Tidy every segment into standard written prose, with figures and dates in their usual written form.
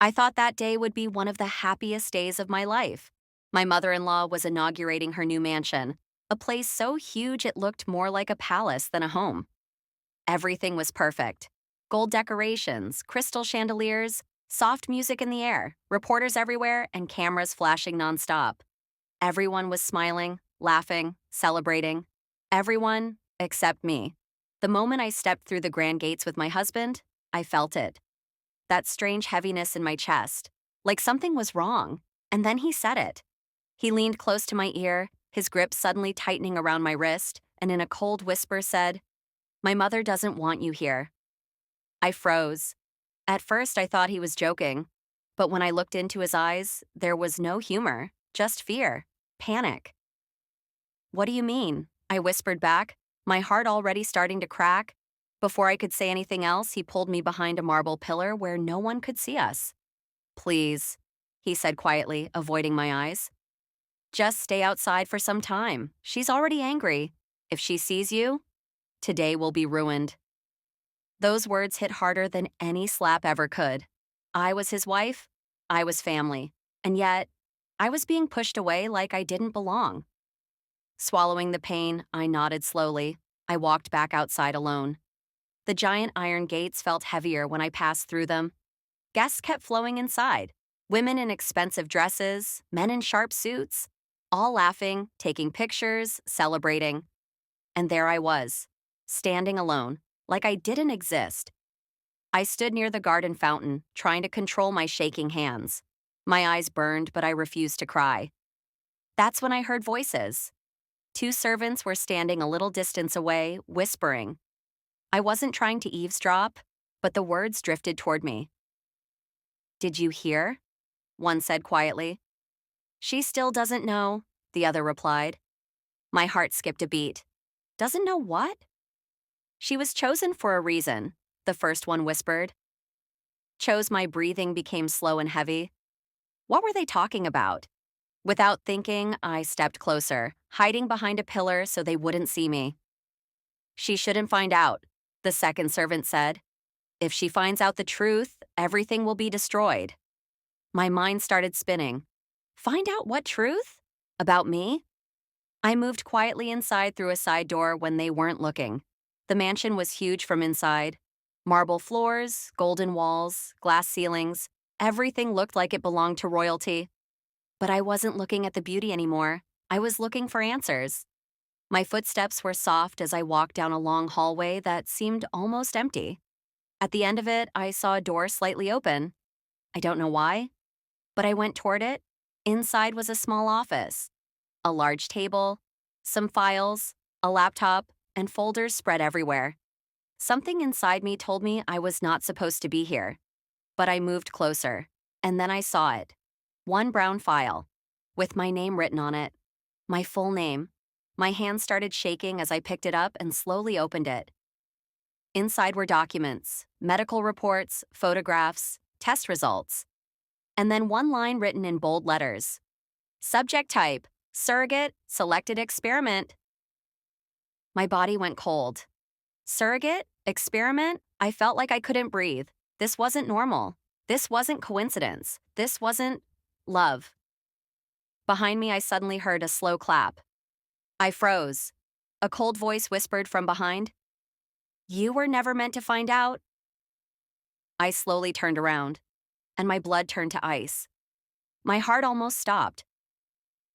I thought that day would be one of the happiest days of my life. My mother in law was inaugurating her new mansion, a place so huge it looked more like a palace than a home. Everything was perfect: gold decorations, crystal chandeliers, soft music in the air, reporters everywhere, and cameras flashing nonstop. Everyone was smiling, laughing, celebrating. Everyone except me. The moment I stepped through the grand gates with my husband, I felt it. That strange heaviness in my chest, like something was wrong. And then he said it. He leaned close to my ear, his grip suddenly tightening around my wrist, and in a cold whisper said, "My mother doesn't want you here." I froze. At first, I thought he was joking. But when I looked into his eyes, there was no humor, just fear, panic. "What do you mean?" I whispered back, my heart already starting to crack. Before I could say anything else, he pulled me behind a marble pillar where no one could see us. "Please," he said quietly, avoiding my eyes. "Just stay outside for some time. She's already angry. If she sees you, today will be ruined." Those words hit harder than any slap ever could. I was his wife, I was family, and yet I was being pushed away like I didn't belong. Swallowing the pain, I nodded slowly. I walked back outside alone. The giant iron gates felt heavier when I passed through them. Guests kept flowing inside: women in expensive dresses, men in sharp suits, all laughing, taking pictures, celebrating. And there I was, standing alone, like I didn't exist. I stood near the garden fountain, trying to control my shaking hands. My eyes burned, but I refused to cry. That's when I heard voices. Two servants were standing a little distance away, whispering. I wasn't trying to eavesdrop, but the words drifted toward me. "Did you hear?" one said quietly. "She still doesn't know," the other replied. My heart skipped a beat. "Doesn't know what?" "She was chosen for a reason," the first one whispered. Chose my breathing became slow and heavy. What were they talking about? Without thinking, I stepped closer, hiding behind a pillar so they wouldn't see me. "She shouldn't find out," the second servant said. "If she finds out the truth, everything will be destroyed." My mind started spinning. Find out what truth? About me? I moved quietly inside through a side door when they weren't looking. The mansion was huge from inside. Marble floors, golden walls, glass ceilings. Everything looked like it belonged to royalty. But I wasn't looking at the beauty anymore. I was looking for answers. My footsteps were soft as I walked down a long hallway that seemed almost empty. At the end of it, I saw a door slightly open. I don't know why, but I went toward it. Inside was a small office, a large table, some files, a laptop, and folders spread everywhere. Something inside me told me I was not supposed to be here. But I moved closer, and then I saw it. One brown file, with my name written on it. My full name. My hand started shaking as I picked it up and slowly opened it. Inside were documents, medical reports, photographs, test results. And then one line written in bold letters. Subject type: surrogate, selected experiment. My body went cold. Surrogate? Experiment? I felt like I couldn't breathe. This wasn't normal. This wasn't coincidence. This wasn't love. Behind me, I suddenly heard a slow clap. I froze. A cold voice whispered from behind, "You were never meant to find out." I slowly turned around, and my blood turned to ice. My heart almost stopped.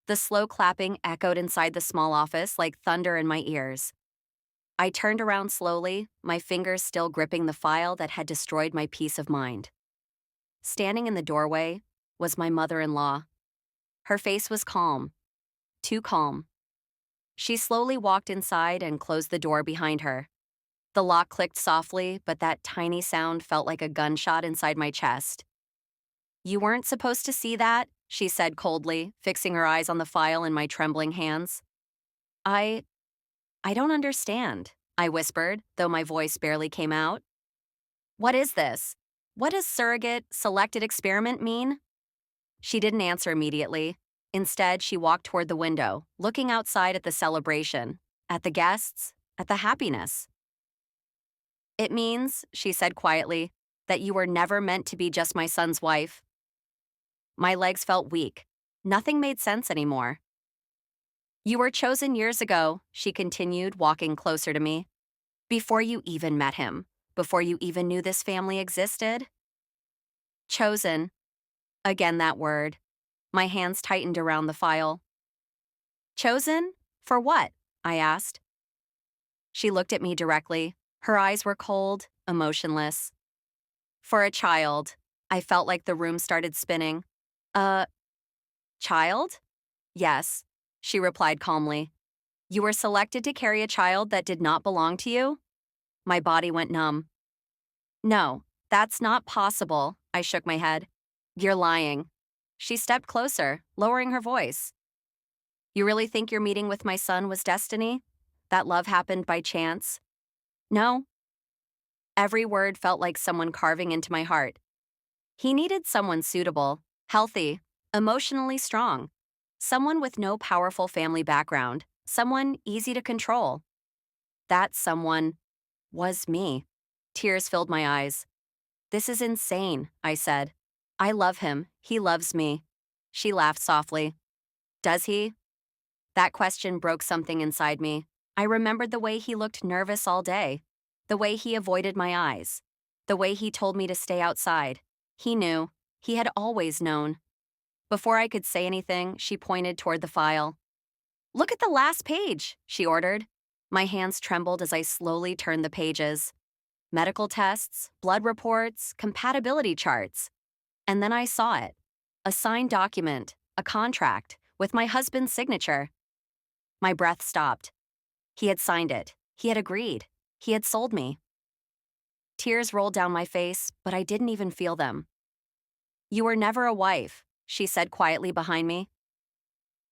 The slow clapping echoed inside the small office like thunder in my ears. I turned around slowly, my fingers still gripping the file that had destroyed my peace of mind. Standing in the doorway was my mother-in-law. Her face was calm, too calm. She slowly walked inside and closed the door behind her. The lock clicked softly, but that tiny sound felt like a gunshot inside my chest. "You weren't supposed to see that," she said coldly, fixing her eyes on the file in my trembling hands. I I don't understand," I whispered, though my voice barely came out. "What is this? What does surrogate, selected experiment mean?" She didn't answer immediately. Instead, she walked toward the window, looking outside at the celebration, at the guests, at the happiness. "It means," she said quietly, That you were never meant to be just my son's wife. My legs felt weak. Nothing made sense anymore. You were chosen years ago, she continued, walking closer to me. Before you even met him. Before you even knew this family existed. Chosen. Again that word. My hands tightened around the file. Chosen? For what? I asked. She looked at me directly. Her eyes were cold, emotionless. For a child. I felt like the room started spinning. A child? Yes, she replied calmly. You were selected to carry a child that did not belong to you? My body went numb. No, that's not possible, I shook my head. You're lying. She stepped closer, lowering her voice. You really think your meeting with my son was destiny? That love happened by chance? No. Every word felt like someone carving into my heart. He needed someone suitable, healthy, emotionally strong. Someone with no powerful family background. Someone easy to control. That someone was me. Tears filled my eyes. This is insane, I said. I love him. He loves me. She laughed softly. Does he? That question broke something inside me. I remembered the way he looked nervous all day, the way he avoided my eyes, the way he told me to stay outside. He knew. He had always known. Before I could say anything, she pointed toward the file. Look at the last page, she ordered. My hands trembled as I slowly turned the pages. Medical tests, blood reports, compatibility charts. And then I saw it. A signed document, a contract, with my husband's signature. My breath stopped. He had signed it. He had agreed. He had sold me. Tears rolled down my face, but I didn't even feel them. You were never a wife, she said quietly behind me.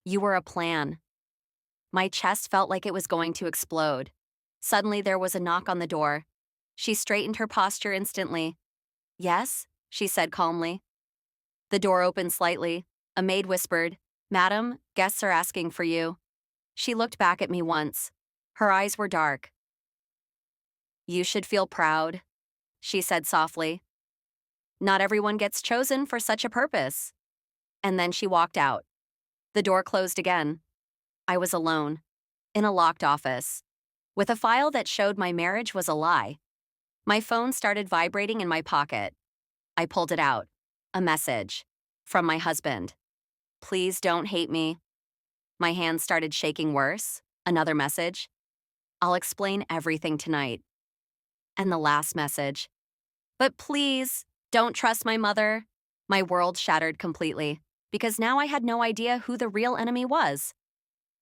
You were a plan. My chest felt like it was going to explode. Suddenly there was a knock on the door. She straightened her posture instantly. Yes, she said calmly. The door opened slightly. A maid whispered, Madam, guests are asking for you. She looked back at me once. Her eyes were dark. You should feel proud, she said softly. Not everyone gets chosen for such a purpose. And then she walked out. The door closed again. I was alone, in a locked office, with a file that showed my marriage was a lie. My phone started vibrating in my pocket. I pulled it out. A message. From my husband. Please don't hate me. My hands started shaking worse. Another message. I'll explain everything tonight. And the last message. But please, don't trust my mother. My world shattered completely, because now I had no idea who the real enemy was.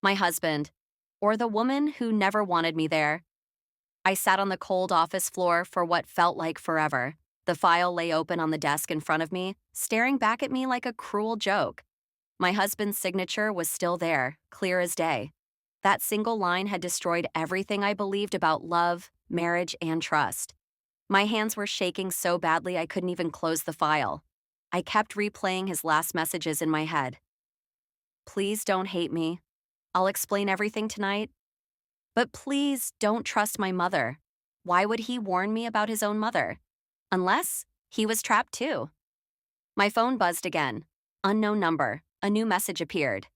My husband, or the woman who never wanted me there. I sat on the cold office floor for what felt like forever. The file lay open on the desk in front of me, staring back at me like a cruel joke. My husband's signature was still there, clear as day. That single line had destroyed everything I believed about love, marriage, and trust. My hands were shaking so badly I couldn't even close the file. I kept replaying his last messages in my head. Please don't hate me. I'll explain everything tonight. But please don't trust my mother. Why would he warn me about his own mother? Unless he was trapped too. My phone buzzed again. Unknown number. A new message appeared.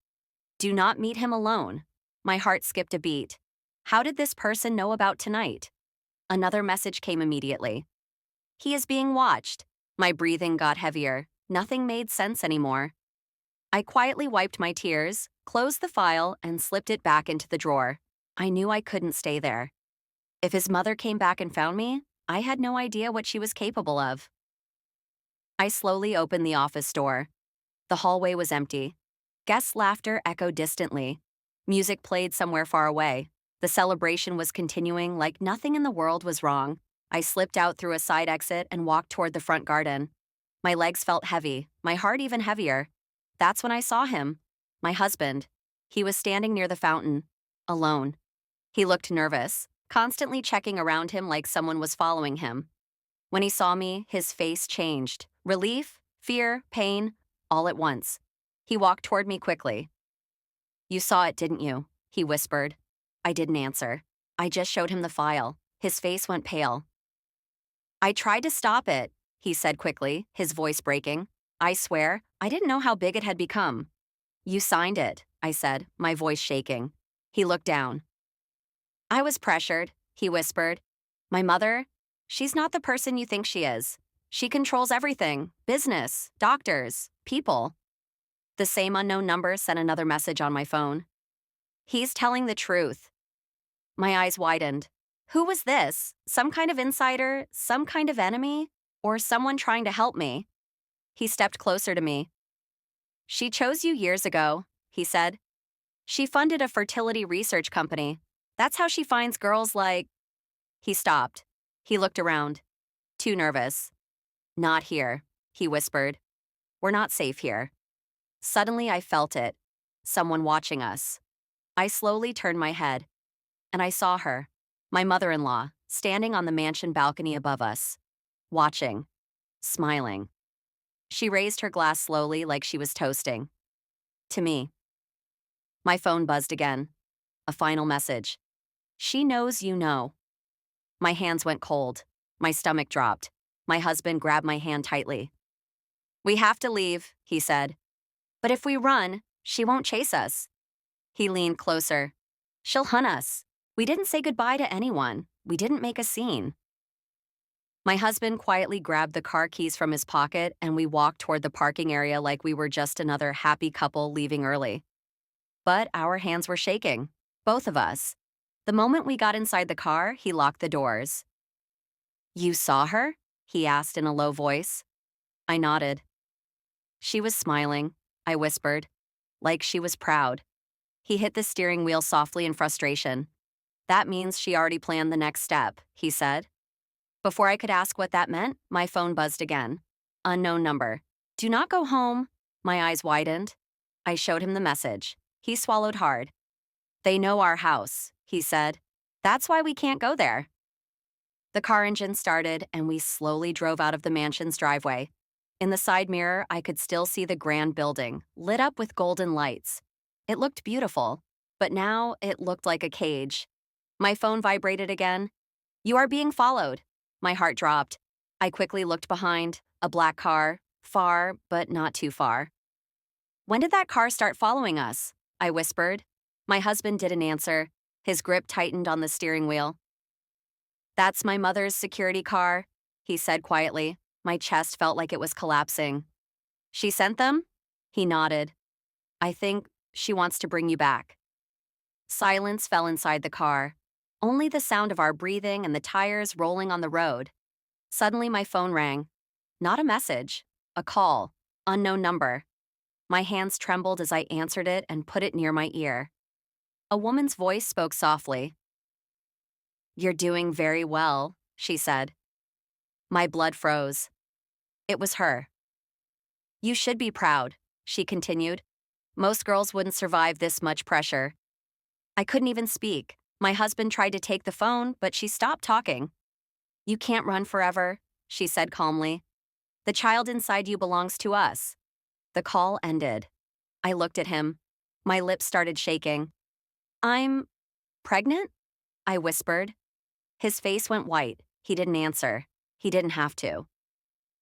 Do not meet him alone. My heart skipped a beat. How did this person know about tonight? Another message came immediately. He is being watched. My breathing got heavier. Nothing made sense anymore. I quietly wiped my tears, closed the file, and slipped it back into the drawer. I knew I couldn't stay there. If his mother came back and found me, I had no idea what she was capable of. I slowly opened the office door. The hallway was empty. Guests' laughter echoed distantly. Music played somewhere far away. The celebration was continuing like nothing in the world was wrong. I slipped out through a side exit and walked toward the front garden. My legs felt heavy, my heart even heavier. That's when I saw him. My husband. He was standing near the fountain, alone. He looked nervous, constantly checking around him like someone was following him. When he saw me, his face changed. Relief, fear, pain, all at once. He walked toward me quickly. You saw it, didn't you? He whispered. I didn't answer. I just showed him the file. His face went pale. I tried to stop it. he said quickly, his voice breaking. I swear, I didn't know how big it had become. You signed it, I said, my voice shaking. He looked down. I was pressured, he whispered. My mother? She's not the person you think she is. She controls everything: business, doctors, people. The same unknown number sent another message on my phone. He's telling the truth. My eyes widened. Who was this? Some kind of insider? Some kind of enemy? Or someone trying to help me? He stepped closer to me. She chose you years ago, he said. She funded a fertility research company. That's how she finds girls like... He stopped. He looked around. Too nervous. Not here, he whispered. We're not safe here. Suddenly I felt it. Someone watching us. I slowly turned my head, and I saw her, my mother-in-law, standing on the mansion balcony above us, watching, smiling. She raised her glass slowly like she was toasting. To me. My phone buzzed again. A final message. She knows you know. My hands went cold. My stomach dropped. My husband grabbed my hand tightly. We have to leave, he said. But if we run, she won't chase us. He leaned closer. She'll hunt us. We didn't say goodbye to anyone. We didn't make a scene. My husband quietly grabbed the car keys from his pocket and we walked toward the parking area like we were just another happy couple leaving early. But our hands were shaking, both of us. The moment we got inside the car, he locked the doors. You saw her? He asked in a low voice. I nodded. She was smiling, I whispered, like she was proud. He hit the steering wheel softly in frustration. That means she already planned the next step, he said. Before I could ask what that meant, my phone buzzed again. Unknown number. Do not go home. My eyes widened. I showed him the message. He swallowed hard. They know our house, he said. That's why we can't go there. The car engine started and we slowly drove out of the mansion's driveway. In the side mirror, I could still see the grand building, lit up with golden lights. It looked beautiful, but now it looked like a cage. My phone vibrated again. You are being followed. My heart dropped. I quickly looked behind. A black car. Far, but not too far. When did that car start following us? I whispered. My husband didn't answer. His grip tightened on the steering wheel. That's my mother's security car, he said quietly. My chest felt like it was collapsing. She sent them? He nodded. I think she wants to bring you back. Silence fell inside the car. Only the sound of our breathing and the tires rolling on the road. Suddenly my phone rang. Not a message. A call. Unknown number. My hands trembled as I answered it and put it near my ear. A woman's voice spoke softly. You're doing very well, she said. My blood froze. It was her. You should be proud, she continued. Most girls wouldn't survive this much pressure. I couldn't even speak. My husband tried to take the phone, but she stopped talking. You can't run forever, she said calmly. The child inside you belongs to us. The call ended. I looked at him. My lips started shaking. I'm pregnant? I whispered. His face went white. He didn't answer. He didn't have to.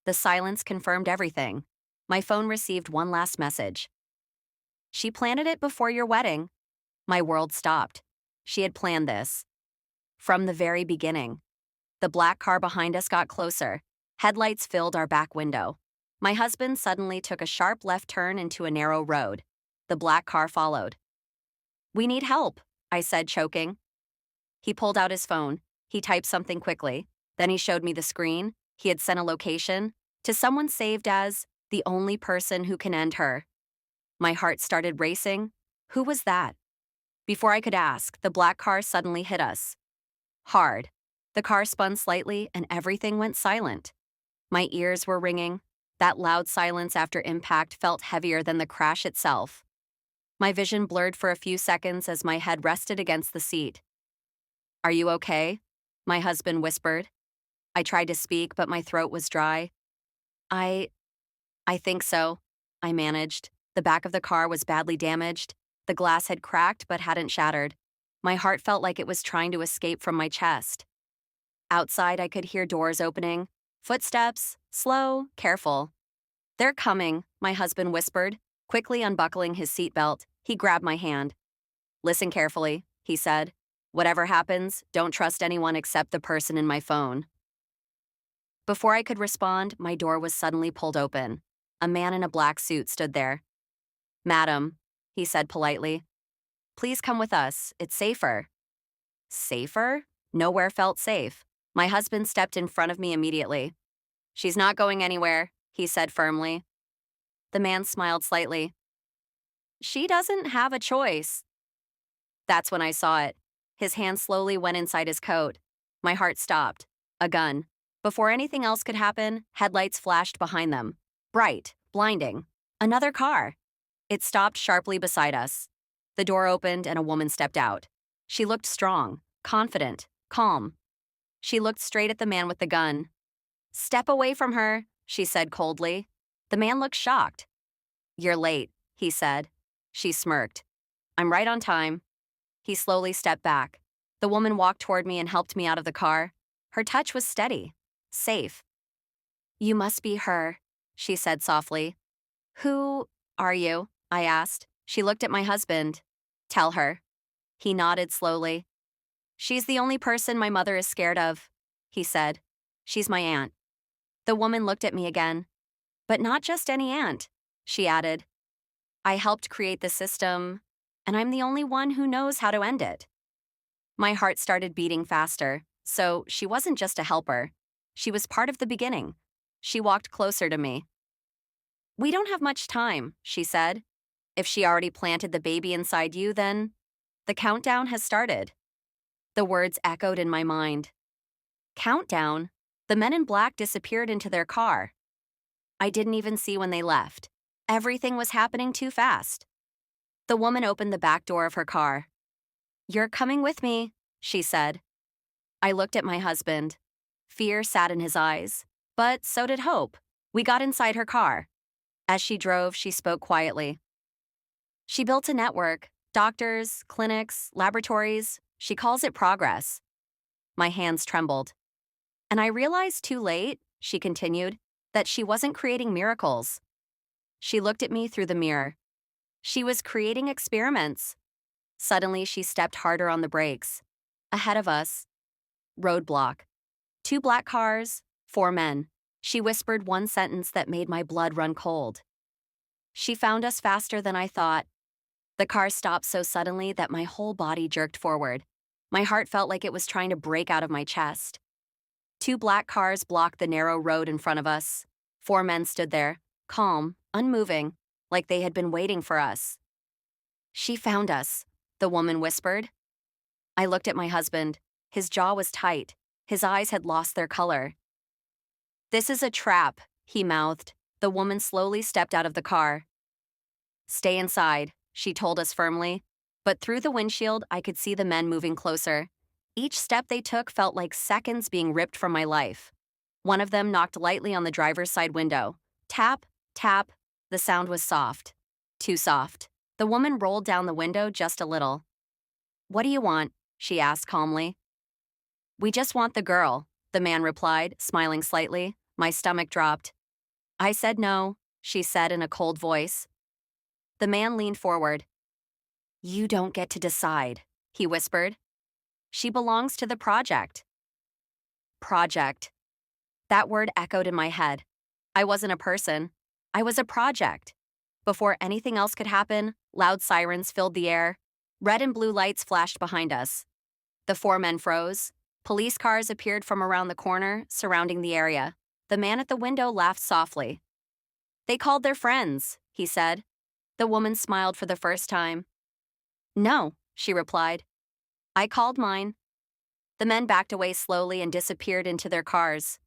The silence confirmed everything. My phone received one last message. She planted it before your wedding. My world stopped. She had planned this. From the very beginning. The black car behind us got closer. Headlights filled our back window. My husband suddenly took a sharp left turn into a narrow road. The black car followed. We need help, I said, choking. He pulled out his phone. He typed something quickly. Then he showed me the screen. He had sent a location to someone saved as the only person who can end her. My heart started racing. Who was that? Before I could ask, the black car suddenly hit us. Hard. The car spun slightly and everything went silent. My ears were ringing. That loud silence after impact felt heavier than the crash itself. My vision blurred for a few seconds as my head rested against the seat. Are you okay? My husband whispered. I tried to speak, but my throat was dry. I think so, I managed. The back of the car was badly damaged. The glass had cracked but hadn't shattered. My heart felt like it was trying to escape from my chest. Outside, I could hear doors opening. Footsteps, slow, careful. They're coming, my husband whispered. Quickly unbuckling his seatbelt, he grabbed my hand. Listen carefully, he said. Whatever happens, don't trust anyone except the person in my phone. Before I could respond, my door was suddenly pulled open. A man in a black suit stood there. Madam, he said politely, please come with us. It's safer. Safer? Nowhere felt safe. My husband stepped in front of me immediately. She's not going anywhere, he said firmly. The man smiled slightly. She doesn't have a choice. That's when I saw it. His hand slowly went inside his coat. My heart stopped. A gun. Before anything else could happen, headlights flashed behind them. Bright, blinding. Another car. It stopped sharply beside us. The door opened and a woman stepped out. She looked strong, confident, calm. She looked straight at the man with the gun. Step away from her, she said coldly. The man looked shocked. You're late, he said. She smirked. I'm right on time. He slowly stepped back. The woman walked toward me and helped me out of the car. Her touch was steady, safe. You must be her, she said softly. Who are you? I asked. She looked at my husband. Tell her. He nodded slowly. She's the only person my mother is scared of, he said. She's my aunt. The woman looked at me again. But not just any aunt, she added. I helped create the system, and I'm the only one who knows how to end it. My heart started beating faster, so she wasn't just a helper. She was part of the beginning. She walked closer to me. We don't have much time, she said. If she already planted the baby inside you, then the countdown has started. The words echoed in my mind. Countdown? The men in black disappeared into their car. I didn't even see when they left. Everything was happening too fast. The woman opened the back door of her car. You're coming with me, she said. I looked at my husband. Fear sat in his eyes, but so did hope. We got inside her car. As she drove, she spoke quietly. She built a network, doctors, clinics, laboratories. She calls it progress. My hands trembled. And I realized too late, she continued, that she wasn't creating miracles. She looked at me through the mirror. She was creating experiments. Suddenly, she stepped harder on the brakes. Ahead of us, roadblock. 2 black cars, 4 men. She whispered one sentence that made my blood run cold. She found us faster than I thought. The car stopped so suddenly that my whole body jerked forward. My heart felt like it was trying to break out of my chest. 2 black cars blocked the narrow road in front of us. 4 men stood there, calm, unmoving, like they had been waiting for us. She found us, the woman whispered. I looked at my husband. His jaw was tight. His eyes had lost their color. This is a trap, he mouthed. The woman slowly stepped out of the car. Stay inside, she told us firmly. But through the windshield, I could see the men moving closer. Each step they took felt like seconds being ripped from my life. One of them knocked lightly on the driver's side window. Tap, tap. The sound was soft. Too soft. The woman rolled down the window just a little. What do you want? She asked calmly. We just want the girl, the man replied, smiling slightly. My stomach dropped. I said no, she said in a cold voice. The man leaned forward. You don't get to decide, he whispered. She belongs to the project. Project. That word echoed in my head. I wasn't a person. I was a project. Before anything else could happen, loud sirens filled the air. Red and blue lights flashed behind us. The 4 men froze. Police cars appeared from around the corner, surrounding the area. The man at the window laughed softly. They called their friends, he said. The woman smiled for the first time. No, she replied. I called mine. The men backed away slowly and disappeared into their cars.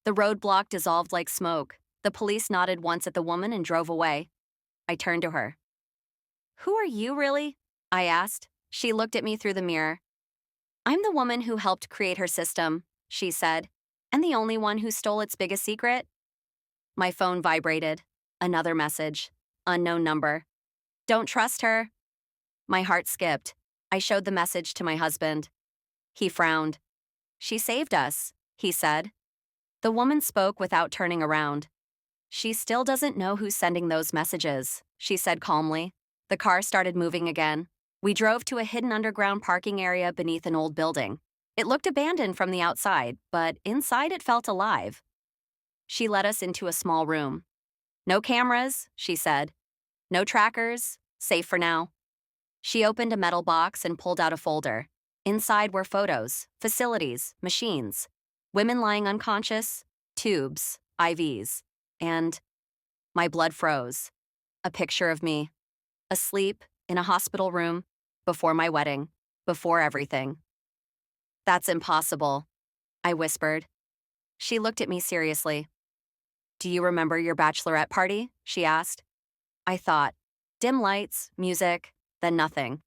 The roadblock dissolved like smoke. The police nodded once at the woman and drove away. I turned to her. Who are you, really? I asked. She looked at me through the mirror. I'm the woman who helped create her system, she said, and the only one who stole its biggest secret. My phone vibrated. Another message. Unknown number. Don't trust her. My heart skipped. I showed the message to my husband. He frowned. She saved us, he said. The woman spoke without turning around. She still doesn't know who's sending those messages, she said calmly. The car started moving again. We drove to a hidden underground parking area beneath an old building. It looked abandoned from the outside, but inside it felt alive. She led us into a small room. No cameras, she said. No trackers, safe for now. She opened a metal box and pulled out a folder. Inside were photos, facilities, machines, women lying unconscious, tubes, IVs, and my blood froze. A picture of me, asleep in a hospital room, before my wedding, before everything. That's impossible, I whispered. She looked at me seriously. Do you remember your bachelorette party? She asked. I thought. Dim lights, music, then nothing.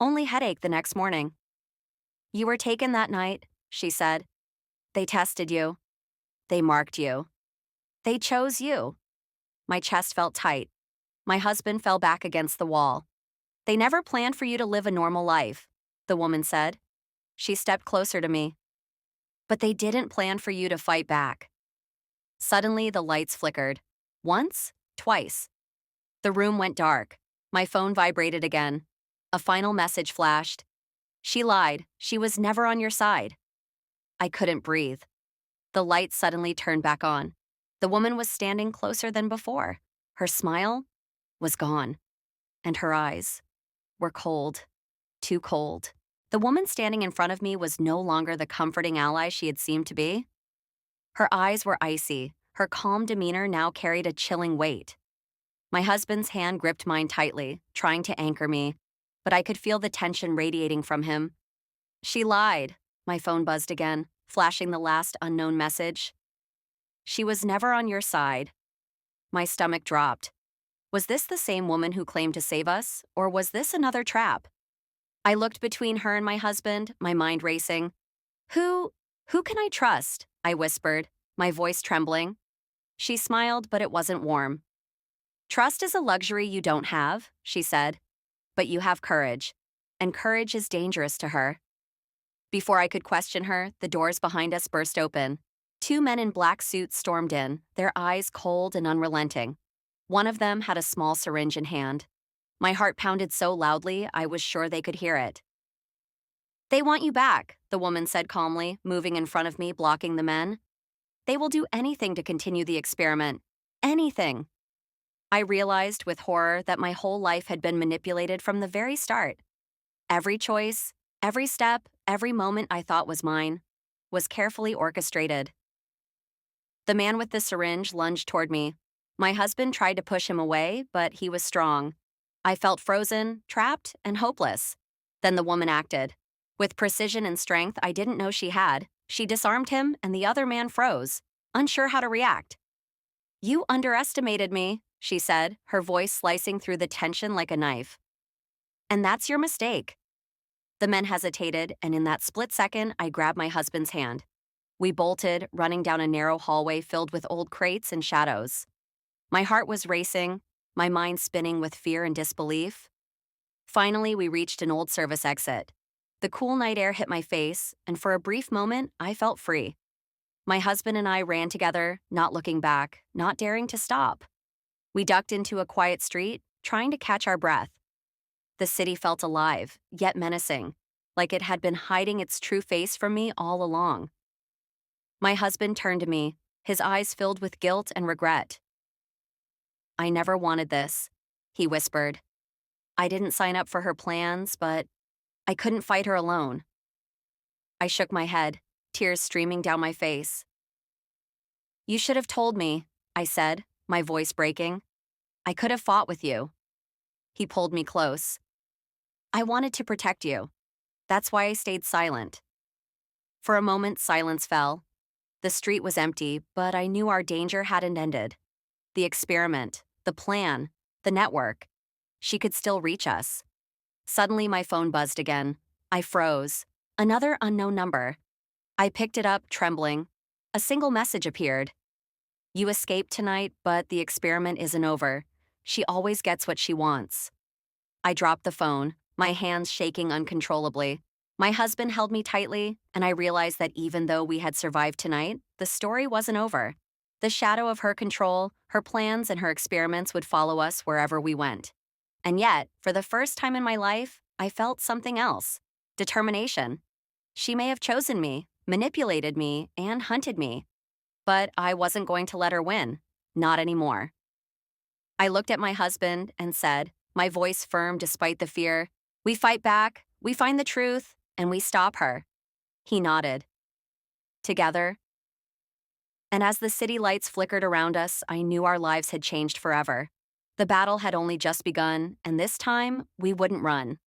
Only headache the next morning. You were taken that night, she said. They tested you. They marked you. They chose you. My chest felt tight. My husband fell back against the wall. They never planned for you to live a normal life, the woman said. She stepped closer to me. But they didn't plan for you to fight back. Suddenly, the lights flickered. Once, twice. The room went dark. My phone vibrated again. A final message flashed. She lied. She was never on your side. I couldn't breathe. The lights suddenly turned back on. The woman was standing closer than before. Her smile was gone, and her eyes were cold, too cold. The woman standing in front of me was no longer the comforting ally she had seemed to be. Her eyes were icy. Her calm demeanor now carried a chilling weight. My husband's hand gripped mine tightly, trying to anchor me, but I could feel the tension radiating from him. She lied. My phone buzzed again, flashing the last unknown message. She was never on your side. My stomach dropped. Was this the same woman who claimed to save us, or was this another trap? I looked between her and my husband, my mind racing. Who can I trust? I whispered, my voice trembling. She smiled, but it wasn't warm. Trust is a luxury you don't have, she said. But you have courage, and courage is dangerous to her. Before I could question her, the doors behind us burst open. 2 men in black suits stormed in, their eyes cold and unrelenting. One of them had a small syringe in hand. My heart pounded so loudly I was sure they could hear it. They want you back, the woman said calmly, moving in front of me, blocking the men. They will do anything to continue the experiment. Anything. I realized with horror that my whole life had been manipulated from the very start. Every choice, every step, every moment I thought was mine, was carefully orchestrated. The man with the syringe lunged toward me. My husband tried to push him away, but he was strong. I felt frozen, trapped, and hopeless. Then the woman acted. With precision and strength I didn't know she had, she disarmed him and the other man froze, unsure how to react. You underestimated me, she said, her voice slicing through the tension like a knife. And that's your mistake. The men hesitated, and in that split second, I grabbed my husband's hand. We bolted, running down a narrow hallway filled with old crates and shadows. My heart was racing, my mind spinning with fear and disbelief. Finally, we reached an old service exit. The cool night air hit my face, and for a brief moment, I felt free. My husband and I ran together, not looking back, not daring to stop. We ducked into a quiet street, trying to catch our breath. The city felt alive, yet menacing, like it had been hiding its true face from me all along. My husband turned to me, his eyes filled with guilt and regret. I never wanted this, he whispered. I didn't sign up for her plans, but I couldn't fight her alone. I shook my head, tears streaming down my face. You should have told me, I said, my voice breaking. I could have fought with you. He pulled me close. I wanted to protect you. That's why I stayed silent. For a moment, silence fell. The street was empty, but I knew our danger hadn't ended. The experiment, the plan, the network. She could still reach us. Suddenly, my phone buzzed again. I froze. Another unknown number. I picked it up, trembling. A single message appeared. You escaped tonight, but the experiment isn't over. She always gets what she wants. I dropped the phone, my hands shaking uncontrollably. My husband held me tightly, and I realized that even though we had survived tonight, the story wasn't over. The shadow of her control, her plans, and her experiments would follow us wherever we went. And yet, for the first time in my life, I felt something else: determination. She may have chosen me, manipulated me, and hunted me, but I wasn't going to let her win. Not anymore. I looked at my husband and said, my voice firm despite the fear, "We fight back, we find the truth, and we stop her." He nodded. Together. And as the city lights flickered around us, I knew our lives had changed forever. The battle had only just begun, and this time, we wouldn't run.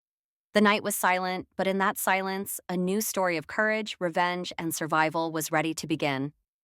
The night was silent, but in that silence, a new story of courage, revenge, and survival was ready to begin.